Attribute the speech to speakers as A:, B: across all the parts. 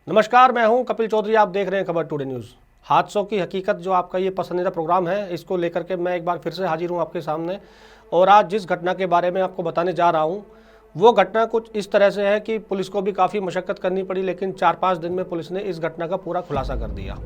A: नमस्कार, मैं हूं कपिल चौधरी। आप देख रहे हैं खबर टुडे न्यूज़। हादसों की हकीकत जो आपका ये पसंदीदा प्रोग्राम है, इसको लेकर के मैं एक बार फिर से हाजिर हूं आपके सामने। और आज जिस घटना के बारे में आपको बताने जा रहा हूं, वो घटना कुछ इस तरह से है कि पुलिस को भी काफ़ी मशक्क़त करनी पड़ी, लेकिन 4-5 दिन में पुलिस ने इस घटना का पूरा खुलासा कर दिया।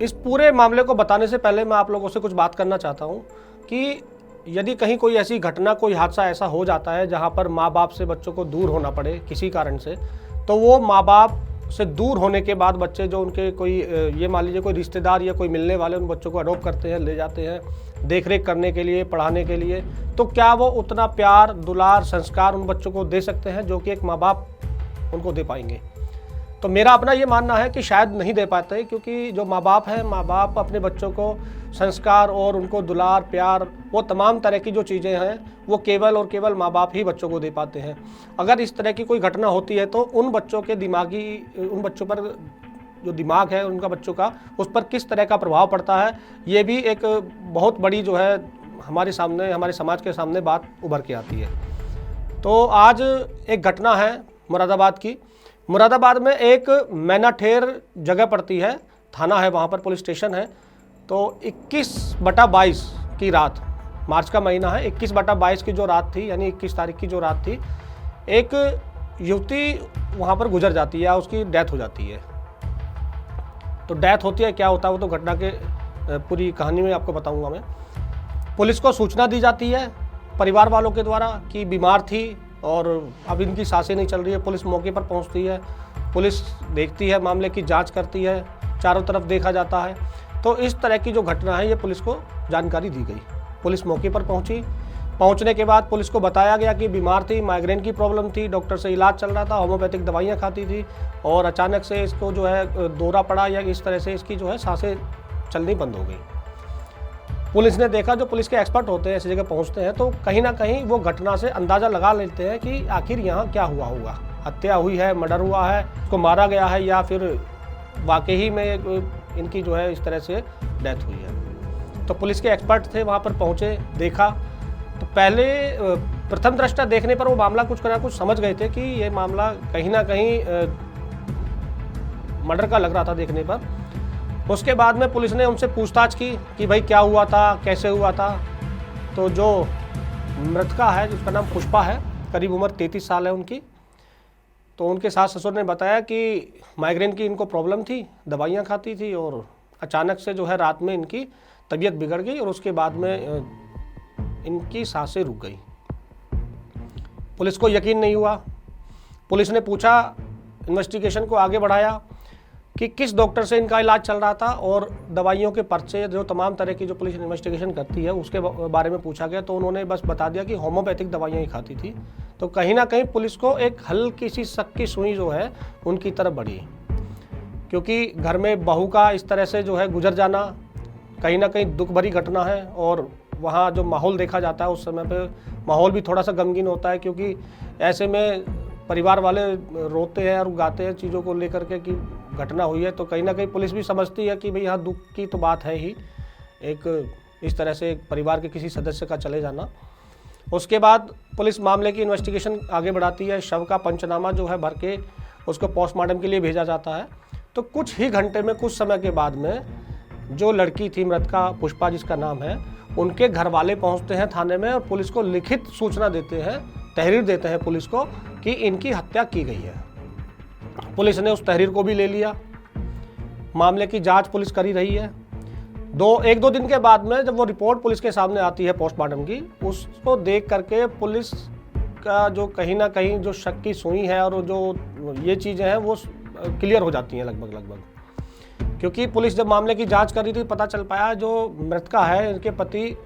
A: इस पूरे मामले को बताने से पहले मैं आप लोगों से कुछ बात करना चाहता हूँ कि यदि कहीं कोई ऐसी घटना, कोई हादसा ऐसा हो जाता है जहाँ पर माँ बाप से बच्चों को दूर होना पड़े किसी कारण से, तो वो माँ बाप से दूर होने के बाद बच्चे जो उनके कोई ये मान लीजिए कोई रिश्तेदार या कोई मिलने वाले उन बच्चों को अडॉप्ट करते हैं, ले जाते हैं देख रेख करने के लिए, पढ़ाने के लिए, तो क्या वो उतना प्यार, दुलार, संस्कार उन बच्चों को दे सकते हैं जो कि एक माँ बाप उनको दे पाएंगे? तो मेरा अपना ये मानना है कि शायद नहीं दे पाते, क्योंकि जो माँ बाप हैं, माँ बाप अपने बच्चों को संस्कार और उनको दुलार, प्यार, वो तमाम तरह की जो चीज़ें हैं वो केवल और केवल माँ बाप ही बच्चों को दे पाते हैं। अगर इस तरह की कोई घटना होती है तो उन बच्चों पर जो दिमाग है उनका, बच्चों का, उस पर किस तरह का प्रभाव पड़ता है, ये भी एक बहुत बड़ी जो है हमारे सामने, हमारे समाज के सामने बात उभर के आती है। तो आज एक घटना है मुरादाबाद की। मुरादाबाद में एक मैनाठेर जगह पड़ती है, थाना है, वहाँ पर पुलिस स्टेशन है। तो 21/22 की रात, मार्च का महीना है, 21/22 की जो रात थी, यानी 21 तारीख की जो रात थी, एक युवती वहाँ पर गुजर जाती है, उसकी डेथ हो जाती है। तो डेथ होती है, क्या होता है वो तो घटना के पूरी कहानी में आपको बताऊंगा मैं। पुलिस को सूचना दी जाती है परिवार वालों के द्वारा कि बीमार थी और अब इनकी सांसें नहीं चल रही है। पुलिस मौके पर पहुंचती है, पुलिस देखती है, मामले की जांच करती है, चारों तरफ देखा जाता है। तो इस तरह की जो घटना है ये पुलिस को जानकारी दी गई। पुलिस मौके पर पहुंची। पहुंचने के बाद पुलिस को बताया गया कि बीमार थी, माइग्रेन की प्रॉब्लम थी, डॉक्टर से इलाज चल रहा था, होम्योपैथिक दवाइयाँ खाती थी और अचानक से इसको जो है दौरा पड़ा या इस तरह से इसकी जो है सांसें चलनी बंद हो गई। पुलिस ने देखा, जो पुलिस के एक्सपर्ट होते हैं ऐसी जगह पहुंचते हैं, तो कहीं ना कहीं वो घटना से अंदाज़ा लगा लेते हैं कि आखिर यहाँ क्या हुआ होगा। हत्या हुई है, मर्डर हुआ है, उसको मारा गया है, या फिर वाकई में इनकी जो है इस तरह से डेथ हुई है। तो पुलिस के एक्सपर्ट थे, वहाँ पर पहुँचे, देखा। तो पहले प्रथम दृष्टया देखने पर वो मामला कुछ ना कुछ समझ गए थे कि ये मामला कहीं ना कहीं मर्डर का लग रहा था देखने पर। उसके बाद में पुलिस ने उनसे पूछताछ की कि भाई क्या हुआ था, कैसे हुआ था। तो जो मृतका है, जिसका नाम पुष्पा है, करीब उम्र 33 साल है उनकी, तो उनके सास ससुर ने बताया कि माइग्रेन की इनको प्रॉब्लम थी, दवाइयाँ खाती थी और अचानक से जो है रात में इनकी तबीयत बिगड़ गई और उसके बाद में इनकी सांसें रुक गई। पुलिस को यकीन नहीं हुआ। पुलिस ने पूछा, इन्वेस्टिगेशन को आगे बढ़ाया कि किस डॉक्टर से इनका इलाज चल रहा था और दवाइयों के पर्चे, जो तमाम तरह की जो पुलिस इन्वेस्टिगेशन करती है उसके बारे में पूछा गया। तो उन्होंने बस बता दिया कि होम्योपैथिक दवाइयाँ ही खाती थी। तो कहीं ना कहीं पुलिस को एक हल्की सी शक की सुई जो है उनकी तरफ बढ़ी, क्योंकि घर में बहू का इस तरह से जो है गुजर जाना कहीं ना कहीं दुख भरी घटना है। और वहाँ जो माहौल देखा जाता है उस समय पे माहौल भी थोड़ा सा गमगीन होता है, क्योंकि ऐसे में परिवार वाले रोते हैं और गाते हैं चीज़ों को लेकर के कि घटना हुई है। तो कहीं ना कहीं पुलिस भी समझती है कि भाई यहाँ दुख की तो बात है ही, एक इस तरह से एक परिवार के किसी सदस्य का चले जाना। उसके बाद पुलिस मामले की इन्वेस्टिगेशन आगे बढ़ाती है। शव का पंचनामा जो है भर के उसको पोस्टमार्टम के लिए भेजा जाता है। तो कुछ ही घंटे में, कुछ समय के बाद में, जो लड़की थी मृतका, पुष्पा जिसका नाम है, उनके घर वाले पहुंचते हैं थाने में और पुलिस को लिखित सूचना देते हैं, तहरीर देते हैं पुलिस को कि इनकी हत्या की गई है। पुलिस ने उस तहरीर को भी ले लिया। मामले की जांच पुलिस कर ही रही है। 1-2 दिन के बाद में जब वो रिपोर्ट पुलिस के सामने आती है पोस्टमार्टम की, उसको देख करके पुलिस का जो कहीं ना कहीं जो शक की सुई है और जो ये चीज़ें हैं वो क्लियर हो जाती हैं लगभग। क्योंकि पुलिस जब मामले की जांच कर रही थी, पता चल पाया जो मृतका है, इनके पति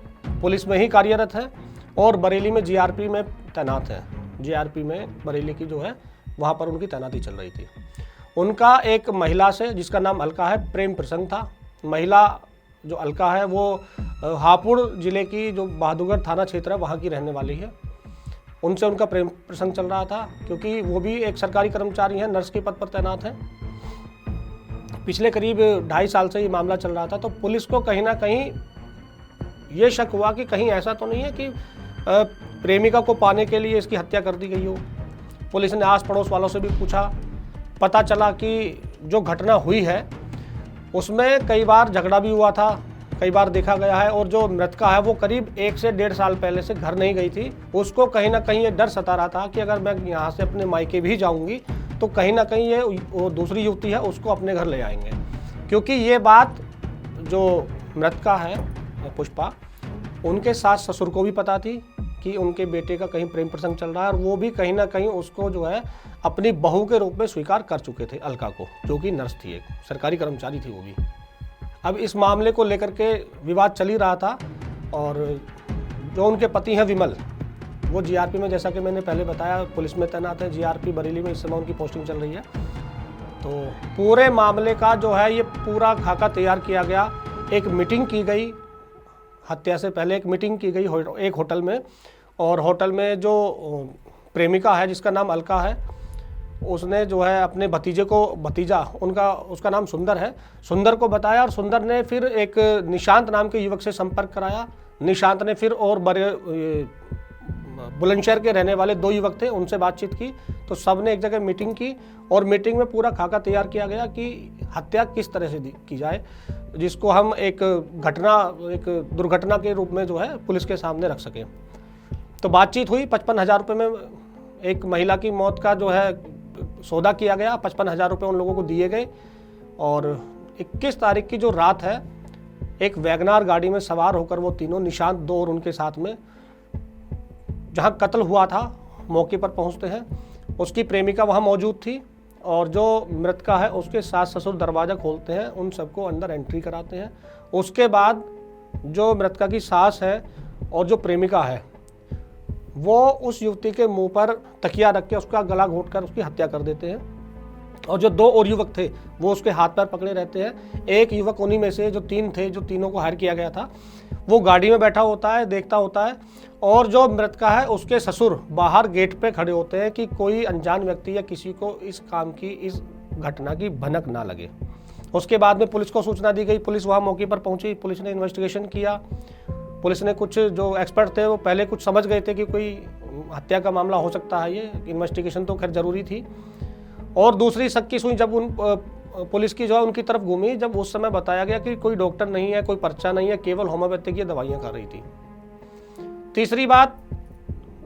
A: पुलिस में ही कार्यरत है और बरेली में जीआरपी में तैनात है। जीआरपी में बरेली की जो है वहाँ पर उनकी तैनाती चल रही थी। उनका एक महिला से, जिसका नाम अलका है, प्रेम प्रसंग था। महिला जो अलका है वो हापुड़ जिले की जो बहादुरगढ़ थाना क्षेत्र है वहाँ की रहने वाली है। उनसे उनका प्रेम प्रसंग चल रहा था, क्योंकि वो भी एक सरकारी कर्मचारी हैं, नर्स के पद पर तैनात हैं। पिछले करीब 2.5 साल से ये मामला चल रहा था। तो पुलिस को कहीं ना कहीं ये शक हुआ कि कहीं ऐसा तो नहीं है कि प्रेमिका को पाने के लिए इसकी हत्या कर दी गई हो। पुलिस ने आस पड़ोस वालों से भी पूछा पता चला कि जो घटना हुई है उसमें कई बार झगड़ा भी हुआ था, कई बार देखा गया है। और जो मृतका है वो करीब 1 से 1.5 साल पहले से घर नहीं गई थी। उसको कहीं ना कहीं ये डर सता रहा था कि अगर मैं यहाँ से अपने मायके भी जाऊँगी तो कहीं ना कहीं ये वो दूसरी युवती है उसको अपने घर ले आएंगे, क्योंकि ये बात जो मृतका है पुष्पा, उनके सास ससुर को भी पता थी कि उनके बेटे का कहीं प्रेम प्रसंग चल रहा है, और वो भी कहीं ना कहीं उसको जो है अपनी बहू के रूप में स्वीकार कर चुके थे, अलका को, जो कि नर्स थी, एक सरकारी कर्मचारी थी वो भी। अब इस मामले को लेकर के विवाद चल ही रहा था, और जो उनके पति हैं विमल, वो जीआरपी में, जैसा कि मैंने पहले बताया, पुलिस में तैनात है जीआरपी बरेली में, इस समय उनकी पोस्टिंग चल रही है। तो पूरे मामले का जो है ये पूरा खाका तैयार किया गया। एक मीटिंग की गई, हत्या से पहले एक मीटिंग की गई एक होटल में, और होटल में जो प्रेमिका है जिसका नाम अलका है, उसने जो है अपने भतीजा उसका नाम सुंदर है, सुंदर को बताया, और सुंदर ने फिर एक निशांत नाम के युवक से संपर्क कराया। निशांत ने फिर और बुलंदशहर के रहने वाले 2 युवक थे, उनसे बातचीत की। तो सब ने एक जगह मीटिंग की, और मीटिंग में पूरा खाका तैयार किया गया कि हत्या किस तरह से की जाए, जिसको हम एक दुर्घटना के रूप में जो है पुलिस के सामने रख सकें। तो बातचीत हुई, 55,000 रुपये में एक महिला की मौत का जो है सौदा किया गया, 55,000 रुपये उन लोगों को दिए गए। और 21 तारीख की जो रात है, एक वैगनार गाड़ी में सवार होकर वो तीनों, निशांत 2 और उनके साथ में, जहां कत्ल हुआ था मौके पर पहुंचते हैं। उसकी प्रेमिका वहां मौजूद थी, और जो मृतका है उसके सास ससुर दरवाज़ा खोलते हैं, उन सबको अंदर एंट्री कराते हैं। उसके बाद जो मृतका की सास है और जो प्रेमिका है, वो उस युवती के मुंह पर तकिया रख के उसका गला घोंटकर उसकी हत्या कर देते हैं। और जो 2 और युवक थे वो उसके हाथ पैर पकड़े रहते हैं। एक युवक उन्हीं में से, जो 3 थे, जो तीनों को हायर किया गया था, वो गाड़ी में बैठा होता है, देखता होता है। और जो मृतका है उसके ससुर बाहर गेट पे खड़े होते हैं कि कोई अनजान व्यक्ति या किसी को इस काम की, इस घटना की भनक ना लगे। उसके बाद में पुलिस को सूचना दी गई, पुलिस वहाँ मौके पर पहुंची, पुलिस ने इन्वेस्टिगेशन किया। पुलिस ने, कुछ जो एक्सपर्ट थे वो पहले कुछ समझ गए थे कि कोई हत्या का मामला हो सकता है, ये इन्वेस्टिगेशन तो खैर ज़रूरी थी। और दूसरी शक की सुई जब पुलिस की जो है उनकी तरफ घूमी, जब उस समय बताया गया कि कोई डॉक्टर नहीं है, कोई पर्चा नहीं है, केवल होम्योपैथिक की दवाइयाँ कर रही थी। तीसरी बात,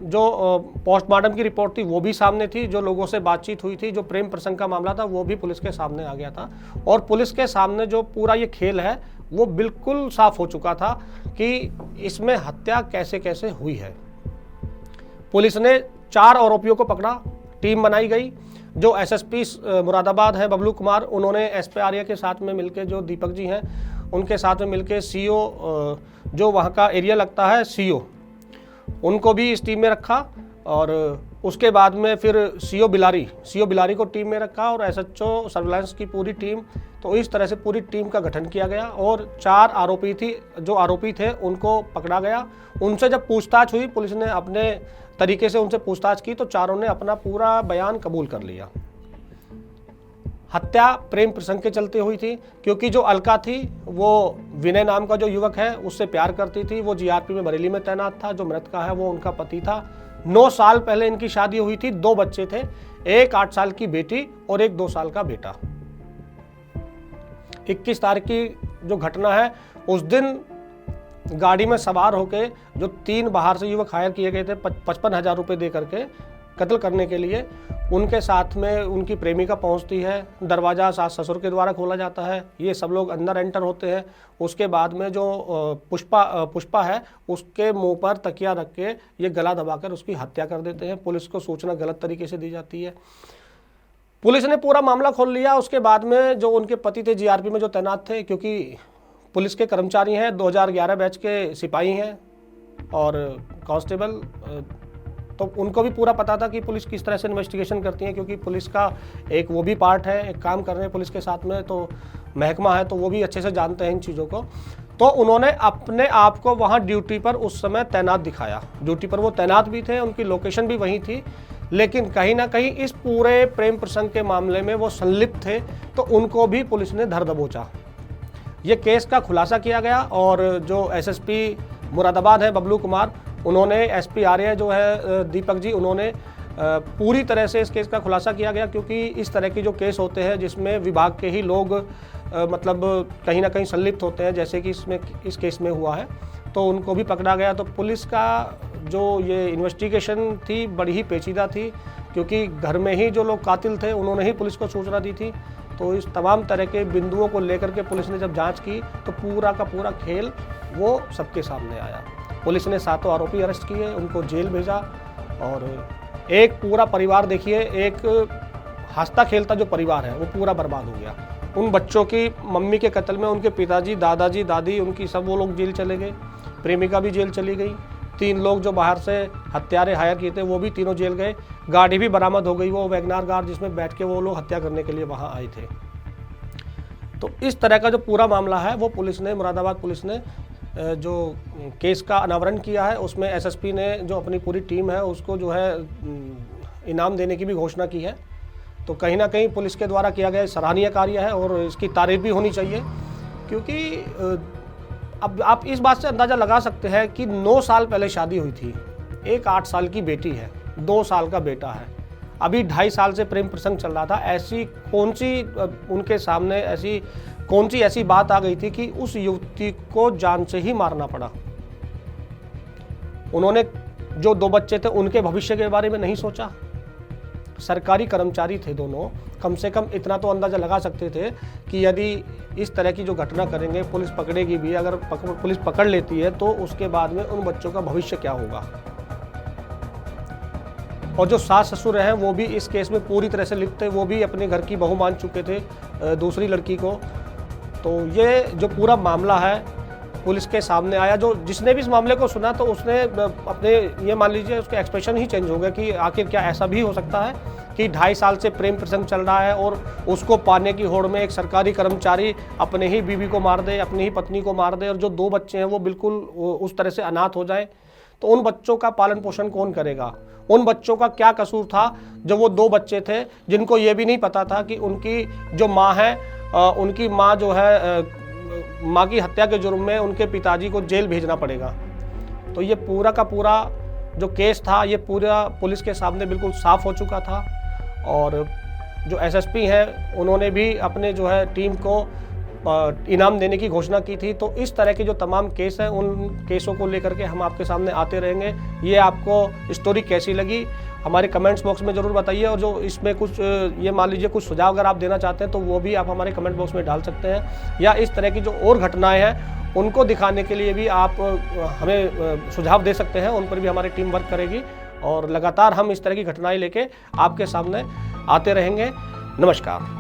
A: जो पोस्टमार्टम की रिपोर्ट थी वो भी सामने थी, जो लोगों से बातचीत हुई थी, जो प्रेम प्रसंग का मामला था वो भी पुलिस के सामने आ गया था। और पुलिस के सामने जो पूरा ये खेल है वो बिल्कुल साफ हो चुका था कि इसमें हत्या कैसे कैसे हुई है। पुलिस ने 4 आरोपियों को पकड़ा, टीम बनाई गई। जो एसएसपी मुरादाबाद है बबलू कुमार, उन्होंने एसपी आर्या के साथ में मिलकर, जो दीपक जी हैं उनके साथ में मिलकर, सीओ जो वहाँ का एरिया लगता है सीओ, उनको भी इस टीम में रखा। और उसके बाद में फिर सीओ बिलारी को टीम में रखा, और एसएचओ सर्विलांस की पूरी टीम। तो इस तरह से पूरी टीम का गठन किया गया, और 4 आरोपी थे उनको पकड़ा गया। उनसे जब पूछताछ हुई, पुलिस ने अपने तरीके से उनसे पूछताछ की, तो चारों ने अपना पूरा बयान कबूल कर लिया। हत्या प्रेम प्रसंग के चलते हुई थी, क्योंकि जो अलका थी वो विनय नाम का जो युवक है उससे प्यार करती थी, वो जीआरपी में बरेली में तैनात था। जो मृतका है वो उनका पति था। 9 साल पहले इनकी शादी हुई थी, 2 बच्चे थे, एक 8 साल की बेटी और एक 2 साल का बेटा। 21 तारीख की जो घटना है, उस दिन गाड़ी में सवार होके जो 3 बाहर से युवक हायर किए गए थे 55,000 रुपये दे करके कत्ल करने के लिए, उनके साथ में उनकी प्रेमिका पहुंचती है। दरवाज़ा सास ससुर के द्वारा खोला जाता है, ये सब लोग अंदर एंटर होते हैं। उसके बाद में जो पुष्पा है उसके मुंह पर तकिया रख के ये गला दबाकर उसकी हत्या कर देते हैं। पुलिस को सूचना गलत तरीके से दी जाती है। पुलिस ने पूरा मामला खोल लिया। उसके बाद में जो उनके पति थे जीआरपी में जो तैनात थे, क्योंकि पुलिस के कर्मचारी हैं, 2011 बैच के सिपाही हैं और कांस्टेबल, तो उनको भी पूरा पता था कि पुलिस किस तरह से इन्वेस्टिगेशन करती है, क्योंकि पुलिस का एक वो भी पार्ट है, एक काम कर रहे हैं पुलिस के साथ में, तो महकमा है, तो वो भी अच्छे से जानते हैं इन चीज़ों को। तो उन्होंने अपने आप को वहाँ ड्यूटी पर उस समय तैनात दिखाया। ड्यूटी पर वो तैनात भी थे, उनकी लोकेशन भी वहीं थी, लेकिन कहीं ना कहीं इस पूरे प्रेम प्रसंग के मामले में वो संलिप्त थे, तो उनको भी पुलिस ने धर दबोचा। ये केस का खुलासा किया गया, और जो एसएसपी मुरादाबाद है बबलू कुमार, उन्होंने एसपी आर्या जो है दीपक जी, उन्होंने पूरी तरह से इस केस का खुलासा किया गया, क्योंकि इस तरह की जो केस होते हैं जिसमें विभाग के ही लोग मतलब कहीं ना कहीं संलिप्त होते हैं, जैसे कि इस केस में हुआ है, तो उनको भी पकड़ा गया। तो पुलिस का जो ये इन्वेस्टिगेशन थी बड़ी ही पेचीदा थी, क्योंकि घर में ही जो लोग कातिल थे उन्होंने ही पुलिस को सूचना दी थी। तो इस तमाम तरह के बिंदुओं को लेकर के पुलिस ने जब जांच की तो पूरा का पूरा खेल वो सबके सामने आया। पुलिस ने 7 आरोपी अरेस्ट किए, उनको जेल भेजा, और एक पूरा परिवार, देखिए एक हंसता खेलता जो परिवार है वो पूरा बर्बाद हो गया। उन बच्चों की मम्मी के कत्ल में उनके पिताजी, दादाजी, दादी, उनकी सब वो लोग जेल चले गए, प्रेमिका भी जेल चली गई, 3 लोग जो बाहर से हत्यारे हायर किए थे वो भी तीनों जेल गए, गाड़ी भी बरामद हो गई, वो वैगनार कार जिसमें बैठ के वो लोग हत्या करने के लिए वहाँ आए थे। तो इस तरह का जो पूरा मामला है वो पुलिस ने, मुरादाबाद पुलिस ने जो केस का अनावरण किया है, उसमें एसएसपी ने जो अपनी पूरी टीम है उसको जो है इनाम देने की भी घोषणा की है। तो कहीं ना कहीं पुलिस के द्वारा किया गया सराहनीय कार्य है और इसकी तारीफ भी होनी चाहिए, क्योंकि अब आप इस बात से अंदाज़ा लगा सकते हैं कि 9 साल पहले शादी हुई थी, एक 8 साल की बेटी है, 2 साल का बेटा है, अभी 2.5 साल से प्रेम प्रसंग चल रहा था। ऐसी कौन सी उनके सामने ऐसी बात आ गई थी कि उस युवती को जान से ही मारना पड़ा। उन्होंने जो 2 बच्चे थे उनके भविष्य के बारे में नहीं सोचा। सरकारी कर्मचारी थे दोनों, कम से कम इतना तो अंदाज़ा लगा सकते थे कि यदि इस तरह की जो घटना करेंगे, पुलिस पकड़ेगी भी, अगर पुलिस पकड़ लेती है तो उसके बाद में उन बच्चों का भविष्य क्या होगा। और जो सास ससुर हैं वो भी इस केस में पूरी तरह से लिप्त थे, वो भी अपने घर की बहू मान चुके थे दूसरी लड़की को। तो ये जो पूरा मामला है पुलिस के सामने आया, जो जिसने भी इस मामले को सुना तो उसने अपने, ये मान लीजिए उसका एक्सप्रेशन ही चेंज हो गया कि आखिर क्या ऐसा भी हो सकता है कि 2.5 साल से प्रेम प्रसंग चल रहा है और उसको पाने की होड़ में एक सरकारी कर्मचारी अपने ही बीवी को मार दे, अपनी ही पत्नी को मार दे, और जो 2 बच्चे हैं वो बिल्कुल उस तरह से अनाथ हो जाए। तो उन बच्चों का पालन पोषण कौन करेगा? उन बच्चों का क्या कसूर था जो वो 2 बच्चे थे जिनको ये भी नहीं पता था कि उनकी जो माँ है, उनकी माँ जो है, माँ की हत्या के जुर्म में उनके पिताजी को जेल भेजना पड़ेगा। तो ये पूरा का पूरा जो केस था ये पूरा पुलिस के सामने बिल्कुल साफ हो चुका था। और जो एसएसपी हैं उन्होंने भी अपने जो है टीम को इनाम देने की घोषणा की थी। तो इस तरह के जो तमाम केस हैं उन केसों को लेकर के हम आपके सामने आते रहेंगे। ये आपको स्टोरी कैसी लगी हमारे कमेंट्स बॉक्स में ज़रूर बताइए, और जो इसमें कुछ ये मान लीजिए कुछ सुझाव अगर आप देना चाहते हैं तो वो भी आप हमारे कमेंट बॉक्स में डाल सकते हैं, या इस तरह की जो और घटनाएं हैं उनको दिखाने के लिए भी आप हमें सुझाव दे सकते हैं, उन पर भी हमारी टीम वर्क करेगी और लगातार हम इस तरह की घटनाएं लेके आपके सामने आते रहेंगे। नमस्कार।